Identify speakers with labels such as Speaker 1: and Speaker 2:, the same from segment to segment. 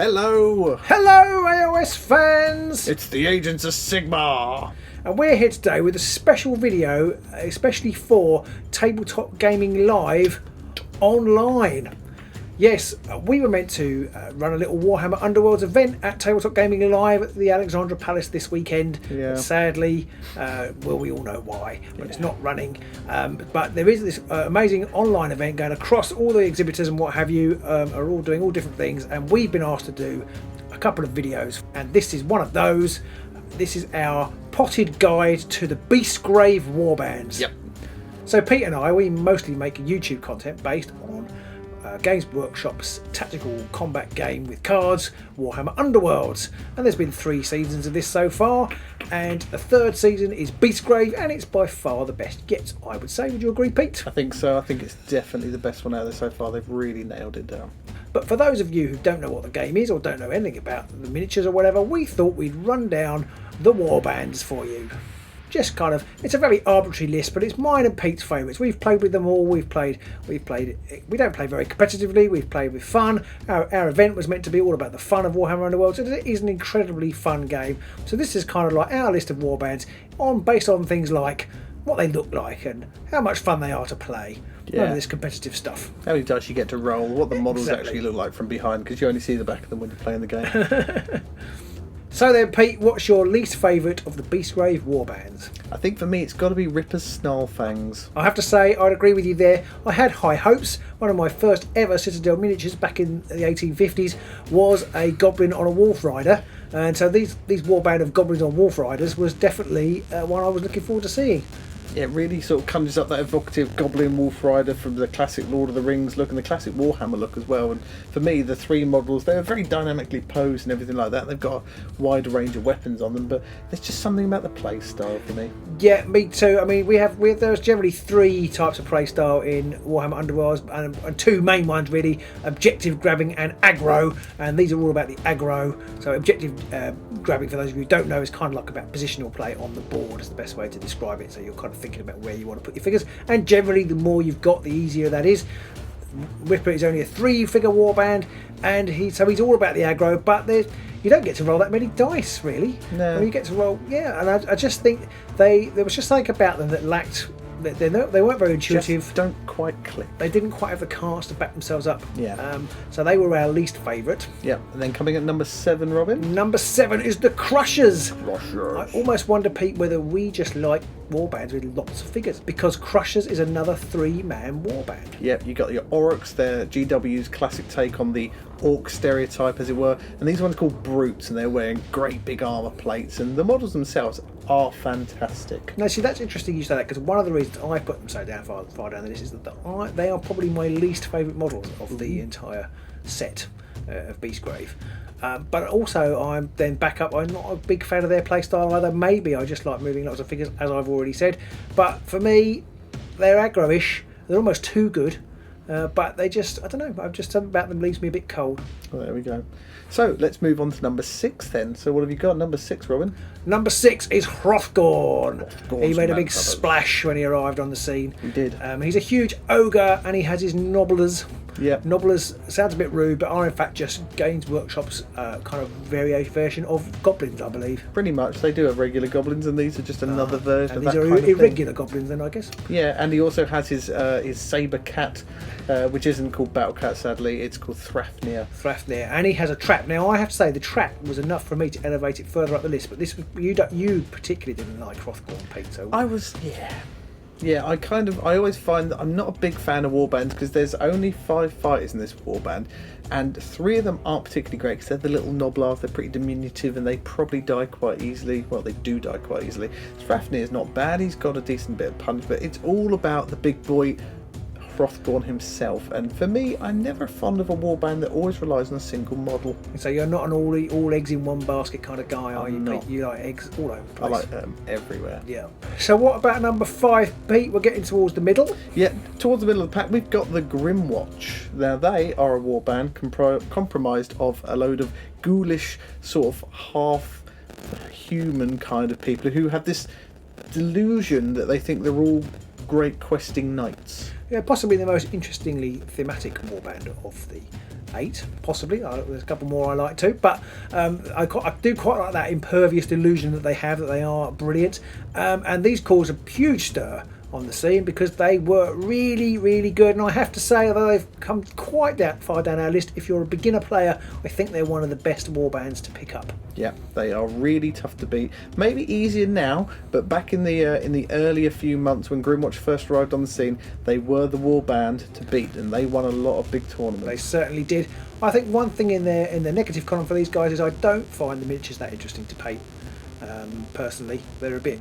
Speaker 1: Hello!
Speaker 2: Hello, AOS fans!
Speaker 1: It's the Agents of Sigmar!
Speaker 2: And we're here today with a special video, especially for Tabletop Gaming Live online. Yes, we were meant to run a little Warhammer Underworlds event at Tabletop Gaming Live at the Alexandra Palace this weekend.
Speaker 1: Yeah.
Speaker 2: Sadly, well, we all know why, but it's not running. But there is this amazing online event going across all the exhibitors and what have you, are all doing all different things, and we've been asked to do a couple of videos, and this is one of those. This is our potted guide to the Beastgrave Warbands.
Speaker 1: Yep.
Speaker 2: So Pete and I, we mostly make YouTube content based on Games Workshop's tactical combat game with cards, Warhammer Underworlds, and there's been 3 seasons of this so far, and the 3rd season is Beastgrave, and it's by far the best yet, I would say. Would you agree, Pete?
Speaker 1: I think so. I think it's definitely the best one out there so far. They've really nailed it down.
Speaker 2: But for those of you who don't know what the game is or don't know anything about the miniatures or whatever, we thought we'd run down the Warbands for you. Just kind of, it's a very arbitrary list, but it's mine and Pete's favourites. We've played with them all. We don't play very competitively. We've played with fun. Our event was meant to be all about the fun of Warhammer Underworlds, and it is an incredibly fun game. So this is kind of like our list of warbands, based on things like what they look like and how much fun they are to play.
Speaker 1: Yeah.
Speaker 2: None of this competitive stuff.
Speaker 1: How many dice you get to roll, what the models
Speaker 2: Exactly.
Speaker 1: actually look like from behind, because you only see the back of them when you're playing the game.
Speaker 2: So then, Pete, what's your least favourite of the Beastgrave Warbands?
Speaker 1: I think for me it's got to be Ripper's Snarlfangs.
Speaker 2: I have to say, I'd agree with you there. I had high hopes. One of my first ever Citadel miniatures back in the 1850s was a goblin on a wolf rider. And so these warband of goblins on wolf riders was definitely one I was looking forward to seeing.
Speaker 1: It really sort of conjures up that evocative goblin wolf rider from the classic Lord of the Rings look and the classic Warhammer look as well. And for me, the 3 models, they're very dynamically posed and everything like that. They've got a wide range of weapons on them, but there's just something about the play style for me.
Speaker 2: Yeah, me too. I mean, there's generally 3 types of play style in Warhammer Underworlds, and 2 main ones really: objective grabbing and aggro. And these are all about the aggro. So objective grabbing, for those of you who don't know, is kind of like about positional play on the board. Is the best way to describe it. So you're kind of thinking about where you want to put your figures, and generally the more you've got, the easier that is. Ripper is only a 3-figure warband, and he's all about the aggro, but you don't get to roll that many dice really.
Speaker 1: No.
Speaker 2: You get to roll, yeah, and I just think there was just something about them that lacked. They weren't very intuitive.
Speaker 1: Just don't quite click.
Speaker 2: They didn't quite have the cards to back themselves up.
Speaker 1: Yeah.
Speaker 2: So they were our least favourite.
Speaker 1: Yeah, and then coming at number 7, Robin?
Speaker 2: Number 7 is the Crushers.
Speaker 1: Crushers.
Speaker 2: I almost wonder, Pete, whether we just like warbands with lots of figures, because Crushers is another 3-man warband.
Speaker 1: Yep, you got your Aurochs there, GW's classic take on the orc stereotype, as it were, and these ones are called Brutes, and they're wearing great big armour plates, and the models themselves are fantastic.
Speaker 2: Now, see, that's interesting you say that, because one of the reasons I put them so far down the list is that they are probably my least favourite models of the entire set of Beastgrave. But also, I'm not a big fan of their playstyle either. Maybe I just like moving lots of figures, as I've already said. But for me, they're aggro-ish. They're almost too good. But they just, I don't know, just something about them leaves me a bit cold.
Speaker 1: Well, there we go. So let's move on to number 6 then. So what have you got? Number 6, Robin?
Speaker 2: Number 6 is Hrothgorn. He made a big
Speaker 1: Brothers.
Speaker 2: splash when he arrived on the scene.
Speaker 1: He did.
Speaker 2: He's a huge ogre, and he has his nobblers.
Speaker 1: Yep.
Speaker 2: Nobblers sounds a bit rude, but are in fact just Games Workshop's kind of version of goblins, I believe.
Speaker 1: Pretty much. They do have regular goblins, and these are just another version of
Speaker 2: And
Speaker 1: that
Speaker 2: these are
Speaker 1: kind of
Speaker 2: irregular goblins then, I guess.
Speaker 1: thing. Yeah, and he also has his saber cat, which isn't called Battle Cat, sadly. It's called Thrafnir.
Speaker 2: Thrafnir, and he has a trap. Now, I have to say, the trap was enough for me to elevate it further up the list, but this was, you particularly didn't like Hrothgorn, Pete. So
Speaker 1: Yeah, I always find that I'm not a big fan of warbands, because there's only 5 fighters in this warband, and 3 of them aren't particularly great because they're the little noblars. They're pretty diminutive, and they probably die quite easily. Well, they do die quite easily. Thrafnir is not bad. He's got a decent bit of punch, but it's all about the big boy Hrothgorn himself, and for me, I'm never fond of a warband that always relies on a single model.
Speaker 2: So you're not an all eggs in one basket kind of guy, are you,
Speaker 1: not.
Speaker 2: Pete? You like eggs all over the place.
Speaker 1: I like them everywhere.
Speaker 2: Yeah. So what about number 5, Pete? We're getting towards the middle.
Speaker 1: Yeah, towards the middle of the pack, we've got the Grimwatch. Now, they are a warband comprised of a load of ghoulish, sort of half-human kind of people who have this delusion that they think they're all great questing knights.
Speaker 2: Yeah, possibly the most interestingly thematic warband of the 8. Possibly, there's a couple more I like too, but I do quite like that impervious delusion that they have, that they are brilliant, and these cause a huge stir on the scene because they were really, really good. And I have to say, although they've come quite far down our list, if you're a beginner player, I think they're one of the best warbands to pick up.
Speaker 1: Yeah, they are really tough to beat. Maybe easier now, but back in the earlier few months when Grimwatch first arrived on the scene, they were the warband to beat, and they won a lot of big tournaments.
Speaker 2: They certainly did. I think one thing in the negative column for these guys is I don't find the miniatures that interesting to paint. Personally, they're a bit.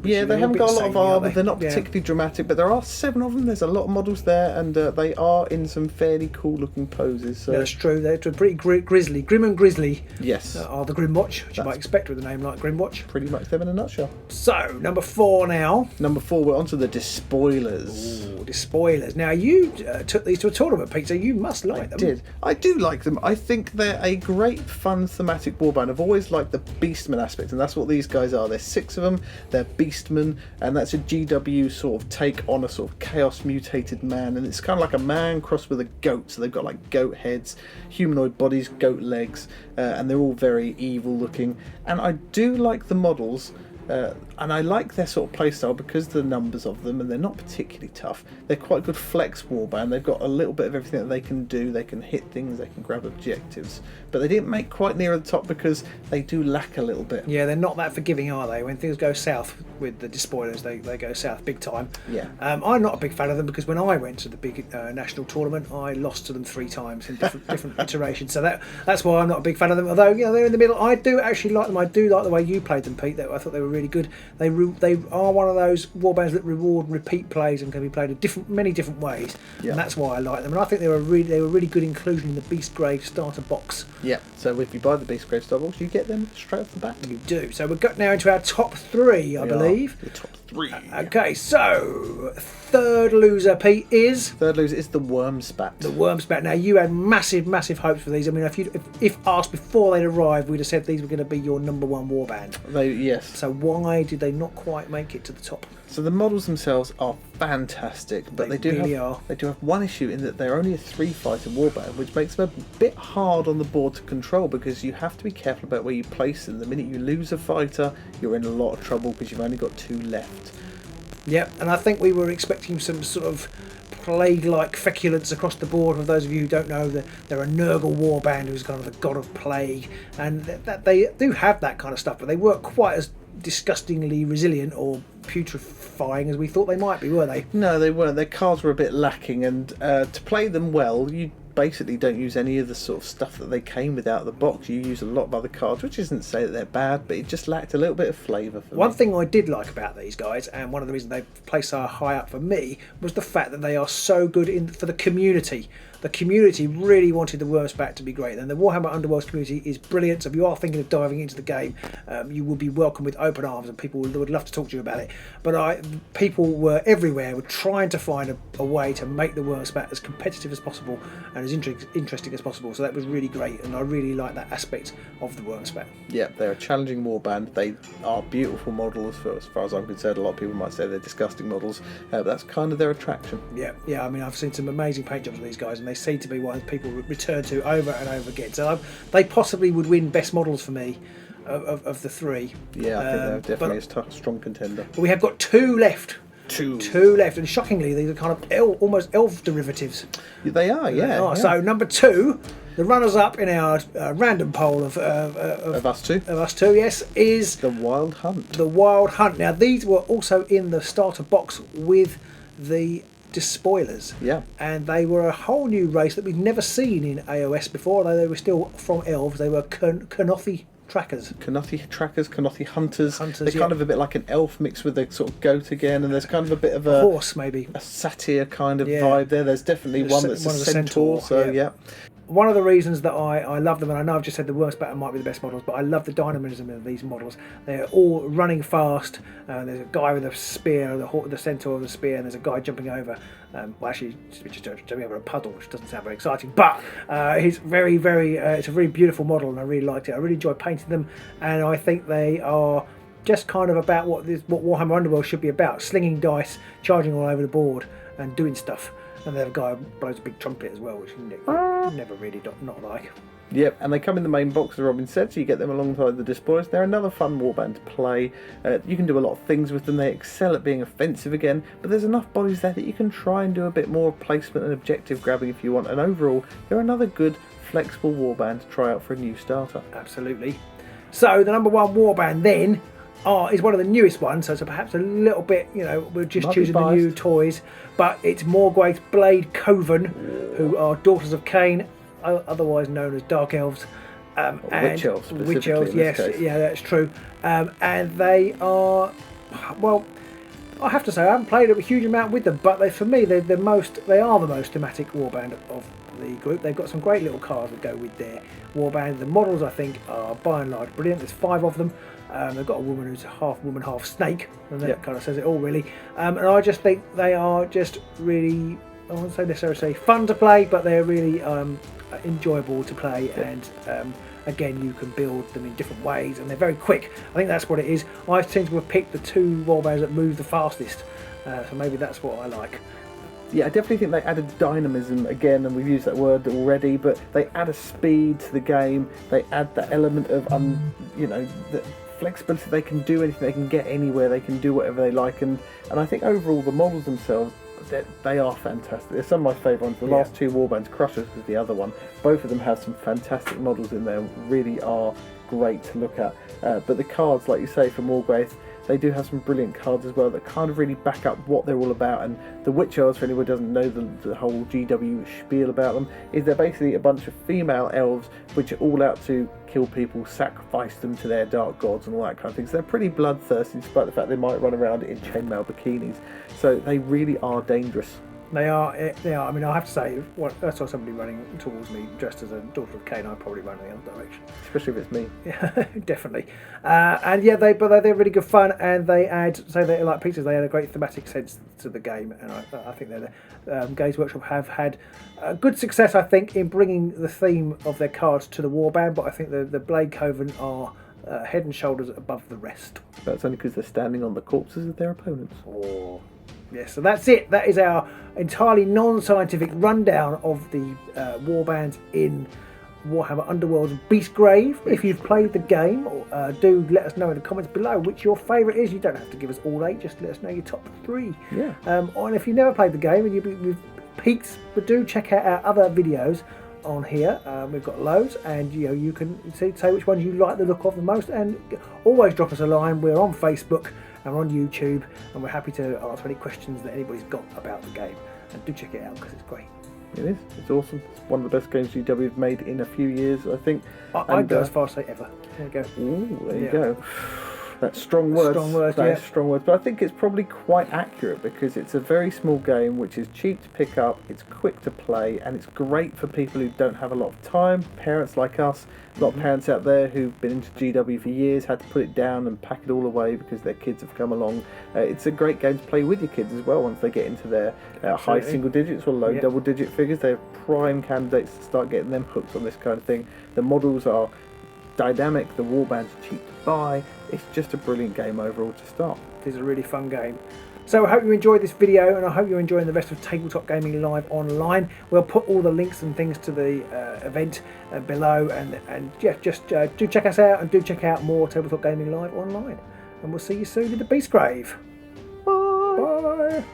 Speaker 1: Yeah, they haven't got a lot of armour, they're not
Speaker 2: Yeah.
Speaker 1: particularly dramatic, but there are 7 of them, there's a lot of models there, and they are in some fairly cool looking poses. So.
Speaker 2: That's true, they're pretty grisly. Grim and Grizzly
Speaker 1: Yes.
Speaker 2: are the Grimwatch, which you might expect with a name like Grimwatch.
Speaker 1: Pretty much them in a nutshell.
Speaker 2: So, number 4 now.
Speaker 1: Number 4, we're on to the Despoilers.
Speaker 2: Ooh, the spoilers. Now, you took these to a tournament, Pete, so you must like them.
Speaker 1: I do like them. I think they're a great, fun, thematic warband. I've always liked the Beastman aspect, and that's what these guys are. There's 6 of them, they're Beastmen, and that's a GW sort of take on a sort of chaos mutated man, and it's kind of like a man crossed with a goat, so they've got like goat heads, humanoid bodies, goat legs, and they're all very evil looking. And I do like the models, and I like their sort of playstyle because of the numbers of them, and they're not particularly tough. They're quite good flex warband. They've got a little bit of everything that they can do. They can hit things, they can grab objectives, but they didn't make quite near the top because they do lack a little bit.
Speaker 2: Yeah, they're not that forgiving, are they? When things go south with the Despoilers, they go south big time.
Speaker 1: Yeah.
Speaker 2: I'm not a big fan of them because when I went to the big national tournament, I lost to them 3 times in different iterations. So that's why I'm not a big fan of them. Although, you know, they're in the middle. I do actually like them. I do like the way you played them, Pete. I thought they were really good. They are one of those warbands that reward repeat plays and can be played in many different ways. Yeah. And that's why I like them. And I think they were really good inclusion in the Beastgrave starter box.
Speaker 1: Yeah. So if you buy the Beastgrave starter box, you get them straight off the bat.
Speaker 2: You do. So we've got now into our top 3, I believe.
Speaker 1: The top 3.
Speaker 2: Okay, so third loser, Pete, is
Speaker 1: the Wormspat.
Speaker 2: The Wormspat. Now you had massive hopes for these. I mean, if asked before they'd arrived, we'd have said these were going to be your number 1 warband.
Speaker 1: Yes.
Speaker 2: So why did they not quite make it to the top?
Speaker 1: So the models themselves are fantastic, but they do have one issue in that they're only a 3-fighter warband, which makes them a bit hard on the board to control because you have to be careful about where you place them. The minute you lose a fighter, you're in a lot of trouble because you've only got 2 left.
Speaker 2: Yep, and I think we were expecting some sort of plague-like feculence across the board. For those of you who don't know, they're a Nurgle warband who's kind of the god of plague, and that they do have that kind of stuff, but they weren't quite as disgustingly resilient or putrefying as we thought they might be, were they?
Speaker 1: No, they weren't. Their cards were a bit lacking, and to play them well, you basically don't use any of the sort of stuff that they came with out of the box. You use a lot of other cards, which isn't to say that they're bad, but it just lacked a little bit of flavour for me.
Speaker 2: One thing I did like about these guys, and one of the reasons they placed so high up for me, was the fact that they are so good for the community. The community really wanted the Wormspat to be great, and the Warhammer Underworlds community is brilliant. So if you are thinking of diving into the game, you will be welcome with open arms, and people would love to talk to you about it. But people were everywhere, were trying to find a way to make the Wormspat as competitive as possible and as interesting as possible. So that was really great, and I really like that aspect of the Wormspat.
Speaker 1: Yeah, they're a challenging warband. They are beautiful models, as far as I'm concerned. A lot of people might say they're disgusting models, but that's kind of their attraction.
Speaker 2: Yeah. I mean, I've seen some amazing paint jobs of these guys, and they seem to be one people return to over and over again. So they possibly would win best models for me of the 3.
Speaker 1: Yeah, I think they're definitely a strong contender.
Speaker 2: But we have got 2 left.
Speaker 1: Two
Speaker 2: left, and shockingly, these are kind of almost elf derivatives.
Speaker 1: They are, yeah.
Speaker 2: So number 2, the runners-up in our random poll of
Speaker 1: us two.
Speaker 2: Of us two, yes, is
Speaker 1: the Wild Hunt.
Speaker 2: The Wild Hunt. Now these were also in the starter box with the Despoilers.
Speaker 1: Yeah.
Speaker 2: And they were a whole new race that we've never seen in AOS before, although they were still from elves. They were Knothi trackers.
Speaker 1: Knothi hunters. They're kind of a bit like an elf mixed with a sort of goat again, and there's kind of a bit of a
Speaker 2: horse, maybe.
Speaker 1: A satyr kind of vibe there. There's definitely one that's a centaur. So yeah.
Speaker 2: One of the reasons that I love them, and I know I've just said the Wormspat might be the best models, but I love the dynamism of these models. They're all running fast. There's a guy with a spear, the centaur with a spear, and there's a guy jumping over. Actually, just jumping over a puddle, which doesn't sound very exciting, but it's very, very. It's a very beautiful model, and I really liked it. I really enjoyed painting them, and I think they are just kind of about what Warhammer Underworld should be about: slinging dice, charging all over the board, and doing stuff. And they have a guy who blows a big trumpet as well, which you never really not like.
Speaker 1: Yep, and they come in the main box, as Robin said, so you get them alongside the Despoilers. They're another fun warband to play. You can do a lot of things with them. They excel at being offensive again, but there's enough bodies there that you can try and do a bit more placement and objective grabbing if you want. And overall, they're another good, flexible warband to try out for a new starter.
Speaker 2: Absolutely. So the number one warband then is one of the newest ones, so it's perhaps a little bit, we're just choosing the new toys, but it's Morgwaith's Blade Coven, who are Daughters of Cain, otherwise known as Dark Elves.
Speaker 1: And Witch Elves,
Speaker 2: yes, yeah, that's true. And they are, well, I have to say, I haven't played a huge amount with them, but for me, they are the most thematic warband of the group. They've got some great little cards that go with their warband. The models, I think, are by and large brilliant. There's 5 of them. They've got a woman who's half woman, half snake, and that kind of says it all, really. And I just think they are just really, I won't say necessarily fun to play, but they're really enjoyable to play, and again, you can build them in different ways, and they're very quick. I think that's what it is. I tend to have picked the 2 warbands that move the fastest, so maybe that's what I like.
Speaker 1: Yeah, I definitely think they added dynamism again, and we've used that word already, but they add a speed to the game. They add that element of, the flexibility. They can do anything, they can get anywhere, they can do whatever they like, and I think overall the models themselves, they are fantastic. They're some of my favourite ones. The last 2 warbands, Crushers was the other one. Both of them have some fantastic models in there, really are great to look at. But the cards, like you say, for Morgwaith, they do have some brilliant cards as well that kind of really back up what they're all about. And the Witch Elves, for anyone who doesn't know the whole GW spiel about them, is they're basically a bunch of female elves which are all out to kill people, sacrifice them to their dark gods and all that kind of thing. So they're pretty bloodthirsty, despite the fact they might run around in chainmail bikinis. So they really are dangerous.
Speaker 2: They are. I mean, I have to say, I saw somebody running towards me dressed as a Daughter of Cain, I'd probably run in the other direction.
Speaker 1: Especially if it's me.
Speaker 2: Yeah, definitely. And yeah, they're really good fun, and they add, they like Peter's, they add a great thematic sense to the game, and I think the Games Workshop have had good success, I think, in bringing the theme of their cards to the warband. But I think the Blade Coven are head and shoulders above the rest.
Speaker 1: That's only because they're standing on the corpses of their opponents.
Speaker 2: Oh. Yes, so that's it. That is our entirely non-scientific rundown of the warbands in Warhammer Underworlds Beastgrave. If you've played the game, do let us know in the comments below which your favourite is. You don't have to give us all 8, just let us know your top 3.
Speaker 1: Yeah.
Speaker 2: And if you've never played the game and you've peeked, but do check out our other videos on here. We've got loads, and you can say which ones you like the look of the most, and always drop us a line. We're on Facebook and we're on YouTube, and we're happy to answer any questions that anybody's got about the game. And do check it out because it's great.
Speaker 1: It is. It's awesome. It's one of the best games GW have made in a few years, I think.
Speaker 2: I'd go as far as say ever. There you go.
Speaker 1: Ooh, there you go. That's strong words.
Speaker 2: Strong words,
Speaker 1: That is strong words. But I think it's probably quite accurate because it's a very small game which is cheap to pick up, it's quick to play, and it's great for people who don't have a lot of time, parents like us. A lot of parents out there who've been into GW for years had to put it down and pack it all away because their kids have come along. It's a great game to play with your kids as well once they get into their high single digits or low double digit figures. They're prime candidates to start getting them hooked on this kind of thing. The models are dynamic, the warbands are cheap to buy. It's just a brilliant game overall to start.
Speaker 2: It is a really fun game. So I hope you enjoyed this video, and I hope you're enjoying the rest of Tabletop Gaming Live online. We'll put all the links and things to the event below, and yeah, just do check us out, and do check out more Tabletop Gaming Live online. And we'll see you soon in the Beastgrave.
Speaker 1: Bye.
Speaker 2: Bye.